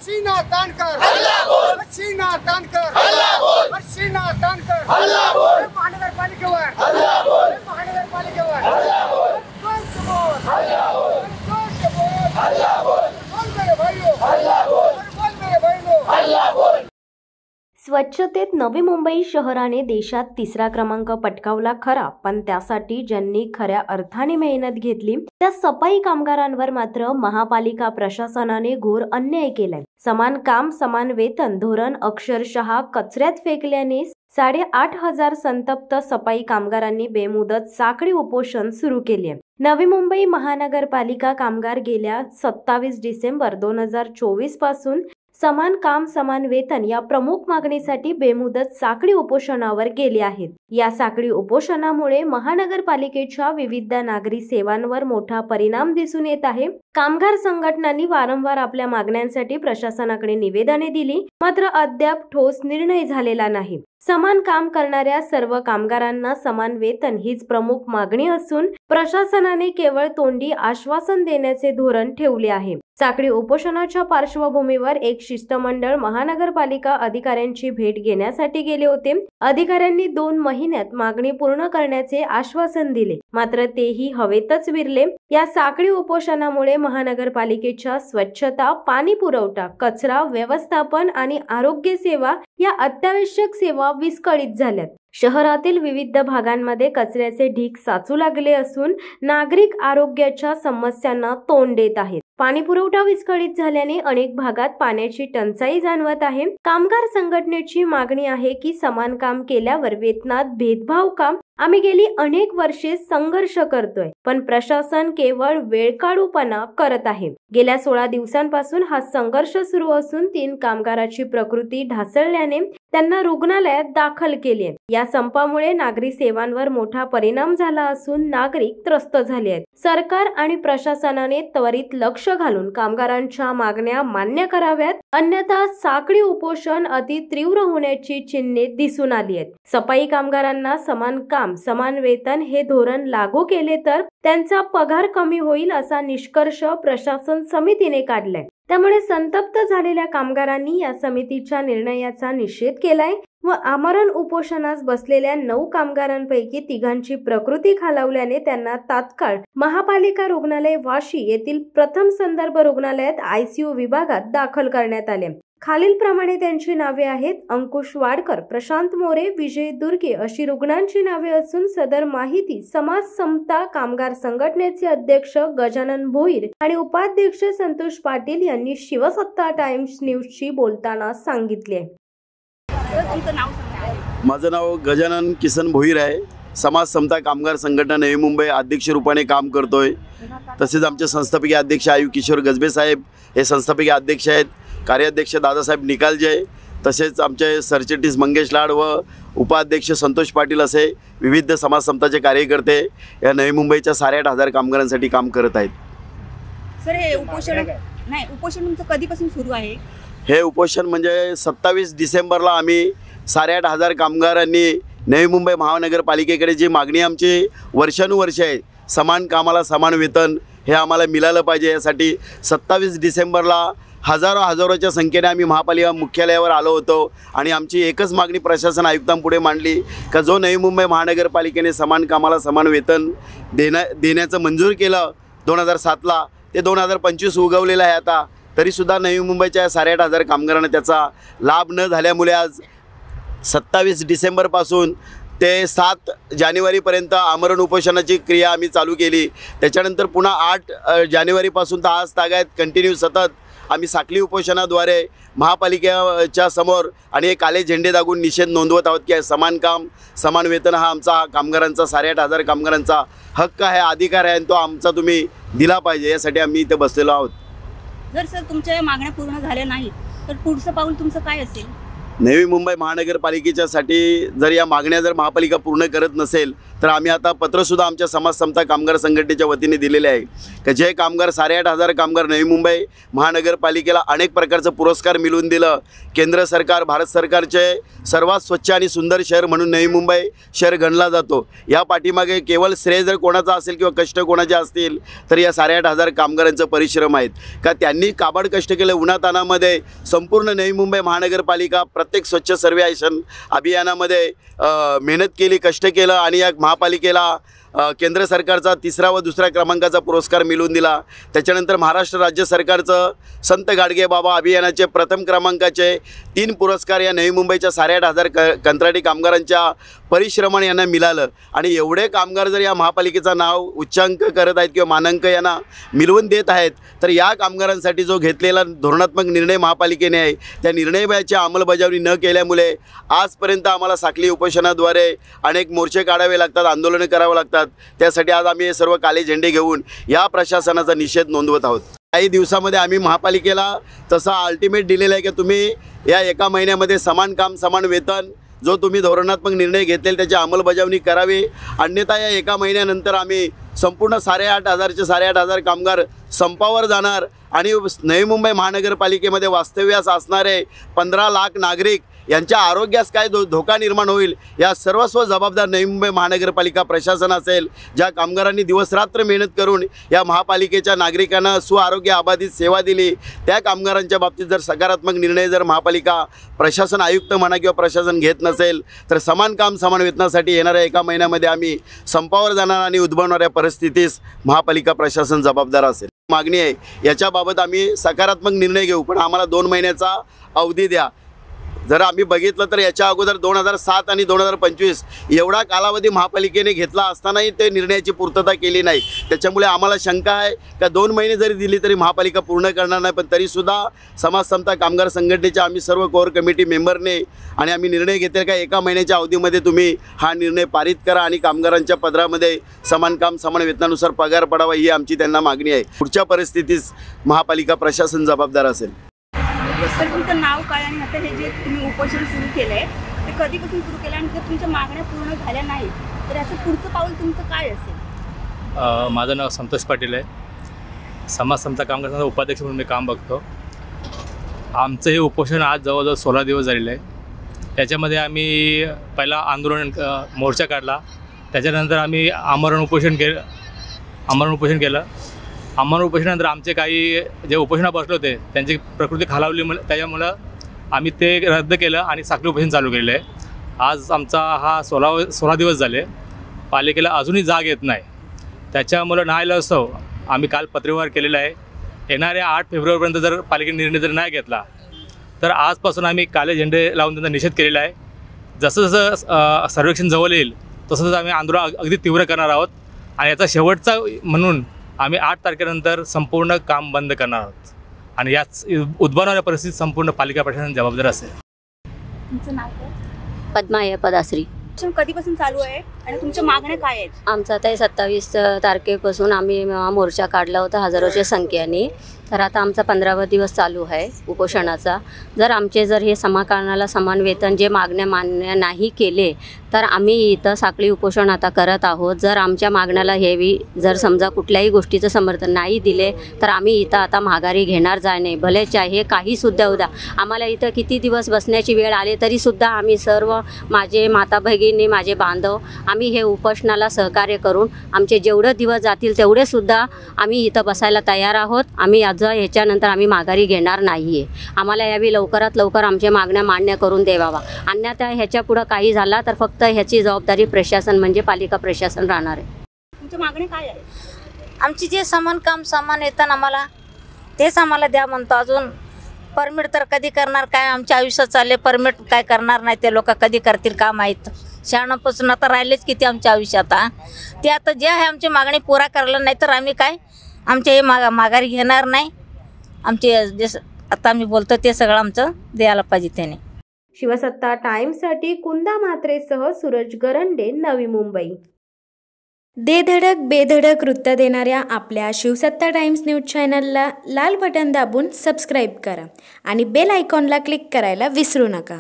शीना तानकर हल्ला बोल, शीना तानकर हल्ला बोल, शीना तानकर हल्ला बोल, महानगरपालिकेवर हल्ला बोल, महानगरपालिकेवर हल्ला बोल, हल्ला बोल, हल्ला बोल, बोल मेरे भाइयों हल्ला बोल, बोल मेरे भाइयों हल्ला बोल। स्वच्छतेत नवी मुंबई शहराने देशात तिसरा क्रमांक पटकावला खरा, पण त्यासाठी ज्यांनी खऱ्या अर्थाने मेहनत घेतली त्या सफाई कामगारांवर मात्र महापालिका प्रशासनाने घोर अन्याय केलाय। समान काम समान वेतन धोरण अक्षरशः कचऱ्यात फेकल्याने 8,500 संतप्त सफाई कामगारांनी बेमुदत साखळी उपोषण सुरू केले आहे। नवी मुंबई महानगरपालिका कामगार गेल्या 27 डिसेंबर 2024 पासून समान काम समान वेतन या प्रमुख मागणीसाठी बेमुदत साखळी उपोषणावर गेले आहेत। या साखळी उपोषणामुळे महानगरपालिकेच्या विविध नागरी सेवांवर मोठा परिणाम दिसून येत आहे। कामगार संघटनांनी वारंवार आपल्या मागण्यांसाठी प्रशासनाकडे निवेदने दिली, मात्र अद्याप ठोस निर्णय झालेला नाही। समान काम करणाऱ्या सर्व कामगारांना समान वेतन हीच प्रमुख मागणी असून प्रशासनाने केवळ तोंडी आश्वासन देण्याचे धोरण ठेवले आहे। साखळी उपोषणाच्या पार्श्वभूमीवर एक शिष्टमंडळ महानगरपालिका अधिकाऱ्यांची भेट घेण्यासाठी गेले होते। अधिकाऱ्यांनी 2 महिन्यात मागणी पूर्ण करण्याचे आश्वासन दिले, मात्र तेही हवेतच विरले। या साखळी उपोषणामुळे महानगरपालिकेच्या स्वच्छता, पाणी पुरवठा, कचरा व्यवस्थापन आणि आरोग्य सेवा या अत्यावश्यक सेवा विस्कळीत झाल्यात। शहरातील विविध भागांमध्ये कचऱ्याचे ढीग साचू लागले असून नागरिक आरोग्याच्या समस्यांना तोंड देत आहेत। पाणी पुरवठा विस्कळीत झाल्याने अनेक भागात पाण्याची टंचाई जाणवत आहे। कामगार संघटनेची मागणी आहे की समान काम केल्यावर वेतनात भेदभाव का? आम्ही गेली अनेक वर्षे संघर्ष करतोय, पण प्रशासन केवळ वेळकाढूपणा करत आहे। गेल्या 16 दिवसांपासून हा संघर्ष सुरू असून 3 कामगाराची प्रकृती ढासळल्याने त्यांना रुग्णालयात दाखल केले। या संपामुळे नागरी सेवांवर मोठा परिणाम झाला असून नागरिक त्रस्त झाले आहेत। सरकार आणि प्रशासनाने त्वरित लक्ष घालून कामगारांच्या मागण्या मान्य कराव्यात, अन्यथा साखळी उपोषण अति तीव्र होण्याची चिन्हे दिसून आली आहेत। सफाई कामगारांना समान काम समान वेतन हे धोरण लागू केले तर त्यांचा पगार कमी होईल असा निष्कर्ष प्रशासन समितीने काढलाय। त्यामुळे संतप्त झालेल्या कामगारांनी या समितीच्या निर्णयाचा निषेध केलाय व आमरण उपोषणास बसलेल्या 9 कामगारांपैकी 3घांची प्रकृती खालावल्याने त्यांना तात्काळ महापालिका रुग्णालय वाशी येथील प्रथम संदर्भ रुग्णालयात ICU विभागात दाखल करण्यात आले। खालील प्रमाणे त्यांची नावे आहेत: अंकुश वाडकर, प्रशांत मोरे, विजय दुर्गे अशी रुग्णांची नावे असून सदर माहिती समाज समता कामगार संघटनेचे अध्यक्ष गजानन भोईर आणि उपाध्यक्ष संतोष पाटील यांनी शिवसत्ता टाइम्स न्यूजशी बोलताना सांगितले। माझं नाव गजानन किसन भोईर आहे। समाज समता कामगार संघटना नवी मुंबई अध्यक्ष रूपाने काम करतोय। तसेच आमचे संस्थापकीय अध्यक्ष आयु किशोर गजबे साहेब हे संस्थापकीय अध्यक्ष आहेत। कार्याध्यक्ष दादासाहेब निकालजे, तसेच आमचे सरचिटणीस मंगेश लाड व उपाध्यक्ष संतोष पाटील असे विविध समाज समताचे कार्यकर्ते या नवी मुंबईच्या 8,500 कामगारांसाठी काम करत आहेत। सर, हे उपोषण तुमचं कधीपासून सुरू आहे? हे उपोषण म्हणजे 27 डिसेंबरला आम्ही 8,500 कामगारांनी नवी मुंबई महानगरपालिकेकडे जी मागणी आमची वर्षानुवर्षे आहे, समान कामाला समान वेतन हे आम्हाला मिळालं पाहिजे, यासाठी 27 डिसेंबरला हजारोच्या संख्येने आम्ही महापालिका मुख्यालयावर आलो होतो आणि आमची एकच मागणी प्रशासन आयुक्तांपुढे मांडली का जो नवी मुंबई महानगरपालिकेने समान कामाला समान वेतन देण्याचं मंजूर केलं 2007ला, ते 2025 उगवलेलं आहे आता, तरीसुद्धा नवी मुंबईच्या 8,500 कामगारांना त्याचा लाभ न झाल्यामुळे आज 27 डिसेंबरपासून ते 7 जानेवारीपर्यंत आमरण उपोषणाची क्रिया आम्ही चालू केली। त्याच्यानंतर पुन्हा 8 जानेवारीपासून तर आज तागायत कंटिन्यू सतत आम्ही साखळी उपोषणाद्वारे महापालिकेच्या समोर आणि एक काळे झेंडे दागून निषेध नोंदवत आहोत की समान काम समान वेतन हा आमचा कामगारांचा 8,500 कामगारांचा हक्क आहे, अधिकार आहे आणि तो आमचा तुम्ही दिला पाहिजे, यासाठी आम्ही इथे बसलेलो आहोत। जर सर तुमच्या मागण्या पूर्ण झाल्या नाहीत तर पुढचं पाऊल तुमचं काय असेल? नवी मुंबई महानगरपालिकेच्यासाठी जर या मागण्या जर महापालिका पूर्ण करत नसेल तर आम्ही आता पत्रसुद्धा आमच्या समाज समता कामगार संघटनेच्या वतीने दिलेले आहे की जे कामगार 8,500 कामगार नवी मुंबई महानगरपालिकेला अनेक प्रकारचं पुरस्कार मिळवून दिलं. केंद्र सरकार भारत सरकारचे सर्वात स्वच्छ आणि सुंदर शहर म्हणून नवी मुंबई शहर गणला जातो. या पाठीमागे केवळ श्रेय जर कोणाचा असेल किंवा कष्ट कोणाचे असतील तर या 8,500 कामगारांचं परिश्रम आहेत का त्यांनी काबाड कष्ट केले. उन्हातानामध्ये संपूर्ण नवी मुंबई महानगरपालिका प्रत्येक स्वच्छ सर्वेक्षण अभियानामध्ये मेहनत केली, कष्ट केलं आणि या महापालिकेला केंद्र सरकारचा 3रा व 2रा क्रमांकाचा पुरस्कार मिळवून दिला. त्याच्यानंतर महाराष्ट्र राज्य सरकारचं संत गाडगे बाबा अभियानाचे प्रथम क्रमांकाचे 3 पुरस्कार या नवी मुंबईच्या 8,500 कंत्राटी कामगारांच्या परिश्रमाने यांना मिळालं. आणि एवढे कामगार जर या महापालिकेचं नाव उच्चांक करत आहेत किंवा मानांक यांना मिळवून देत आहेत तर या कामगारांसाठी जो घेतलेला धोरणात्मक निर्णय महापालिकेने आहे त्या निर्णयाची अंमलबजावणी न केल्यामुळे आजपर्यंत आम्हाला साखळी उपोषणाद्वारे अनेक मोर्चे काढावे लागतात, आंदोलनं करावं लागतात. त्यासाठी आज आम्ही हे सर्व काळे झेंडे घेऊन या प्रशासनाचा निषेध नोंदवत आहोत. काही दिवसामध्ये आम्ही महापालिकेला तसा अल्टिमेट दिलेला आहे की तुम्ही या एका महिन्यामध्ये समान काम समान वेतन जो तुम्ही धोरणात्मक निर्णय घेतलेला त्याची अंमलबजावणी करावी. अन्यथा या एका महिन्यानंतर आम्ही संपूर्ण 8,500चे 8,500 कामगार संपावर जाणार आणि नवी मुंबई महानगरपालिकेमध्ये वास्तव्यास असणारे 15 लाख नागरिक यांच्या आरोग्यास काय धोका निर्माण होईल या सर्वस्व जबाबदार नवी मुंबई महानगरपालिका प्रशासन असेल. ज्या कामगारांनी दिवसरात्र मेहनत करून या महापालिकेच्या नागरिकांना सुआरोग्य अबाधित सेवा दिली त्या कामगारांच्या बाबतीत जर सकारात्मक निर्णय जर महापालिका प्रशासन आयुक्त म्हणा किंवा प्रशासन घेत नसेल तर समान काम समान वेतनासाठी येणाऱ्या एका महिन्यामध्ये आम्ही संपावर जाणार आणि उद्भवणाऱ्या परिस्थितीस महापालिका प्रशासन जबाबदार असेल. मागणी आहे याच्याबाबत आम्ही सकारात्मक निर्णय घेऊ पण आम्हाला 2 महिन्याचा अवधी द्या. जर आम्ही बघितलं तर याच्या अगोदर 2007 आणि 2025 एवढा कालावधी महापालिकेने घेतला असतानाही ते निर्णयाची पूर्तता केली नाही. त्याच्यामुळे आम्हाला शंका आहे का 2 महिने जरी दिली तरी महापालिका पूर्ण करणार नाही. पण तरीसुद्धा समाज समता कामगार संघटनेच्या आम्ही सर्व कोर कमिटी मेंबरने आणि आम्ही निर्णय घेतले का एका महिन्याच्या अवधीमध्ये तुम्ही हा निर्णय पारित करा आणि कामगारांच्या पदरामध्ये समान काम समान वेतनानुसार पगार पडावा ही आमची त्यांना मागणी आहे. पुढच्या परिस्थितीस महापालिका प्रशासन जबाबदार असेल. तर तुमचं नाव काय आणि आता हे जे तुम्ही उपोषण सुरू केलं आहे ते कधीपासून सुरू केलं आणि जर तुमच्या मागण्या पूर्ण झाल्या नाहीत तर याचं पुढचं पाऊल तुमचं काय असेल? माझं नाव संतोष पाटील आहे. समाज समता कामगार संघाचा उपाध्यक्ष म्हणून मी काम बघतो. आमचं हे उपोषण आज जवळजवळ 16 दिवस झालेलं आहे. त्याच्यामध्ये आम्ही पहिला आंदोलन मोर्चा काढला, त्याच्यानंतर आम्ही आमरण उपोषण केलं. आमरण उपोषणानंतर आमचे काही जे उपोषणा बसले होते त्यांची प्रकृती खालावली त्याच्यामुळं आम्ही ते रद्द केलं आणि साखळी उपोषण चालू केलेलं आहे. आज आमचा हा 16 दिवस झाले. पालिकेला अजूनही जाग येत नाही. त्याच्यामुळं नाईलाजास्तव आम्ही काल पत्रव्यवहार केलेला आहे. येणाऱ्या 8 फेब्रुवारीपर्यंत जर पालिकेने निर्णय जर नाही घेतला तर आजपासून आम्ही काळे झेंडे लावून त्यांचा निषेध केलेला आहे. जसं जसं सर्वेक्षण जवळ येईल तसं आम्ही आंदोलन अगदी तीव्र करणार आहोत आणि याचा शेवटचा म्हणून आम्ही 8 तारखेनंतर संपूर्ण काम बंद करणार आहोत आणि याच उद्भवणाऱ्या परिस्थितीत संपूर्ण पालिका प्रशासन जबाबदार असेल. तुमचं नाव काय? पद्मा आहे पदाश्री. उपोषण कधीपासून चालू आहे आणि तुमच्या मागण्या काय आहेत? आमचं आता 27 तारखेपासून आम्ही मोर्चा काढला होता हजारोच्या संख्येने. तर आता आमचा 15वा दिवस चालू आहे उपोषणाचा. जर हे समाकरणाला समान वेतन जे मागण्या मान्य नाही केले तर आम्ही इथं साखळी उपोषण आता करत आहोत. जर आमच्या मागण्याला जर समजा कुठल्याही गोष्टीचं समर्थन नाही दिले तर आम्ही इथं आता माघारी घेणार नाही. भले चाहे काहीसुद्धा उद्या आम्हाला इथं किती दिवस बसण्याची वेळ आली तरीसुद्धा आम्ही सर्व माझे माता भगिनी माझे बांधव आम्ही हे उपोषणाला सहकार्य करून आमचे जेवढे दिवस जातील तेवढेसुद्धा आम्ही इथं बसायला तयार आहोत. आम्ही ह्याच्यानंतर आम्ही माघारी घेणार नाही आहे. आम्हाला यावी लवकरात लवकर आमच्या मागण्या मान्य करून द्यावा. अन्यथा ह्याच्या पुढं काही झाला तर फक्त ह्याची जबाबदारी प्रशासन म्हणजे पालिका प्रशासन राहणार आहे. तुमच्या मागण्या काय आहेत? आमची जे समान काम समान वेतन आम्हाला तेच आम्हाला द्या म्हणतो. अजून परमिट तर कधी करणार काय? आमच्या आयुष्यात चालले परमिट काय करणार नाही ते लोक कधी करतील का माहीत. शहाणापासून आता राहिलेच किती आमच्या आयुष्यात. ते आता जे आहे आमची मागणी पुरा करायला नाही तर आम्ही काय आमचे हे माघारी घेणार नाही. आमचे जे आता आम्ही बोलतो ते सगळं आमचं द्यायला पाहिजे त्याने. शिवसत्ता टाइम्ससाठी कुंदा म्हात्रेसह सूरज गरंडे, नवी मुंबई. धडक बेधडक वृत्त देणाऱ्या आपल्या शिवसत्ता टाइम्स न्यूज चॅनलला लाल बटन दाबून सबस्क्राईब करा आणि बेल आयकॉनला क्लिक करायला विसरू नका.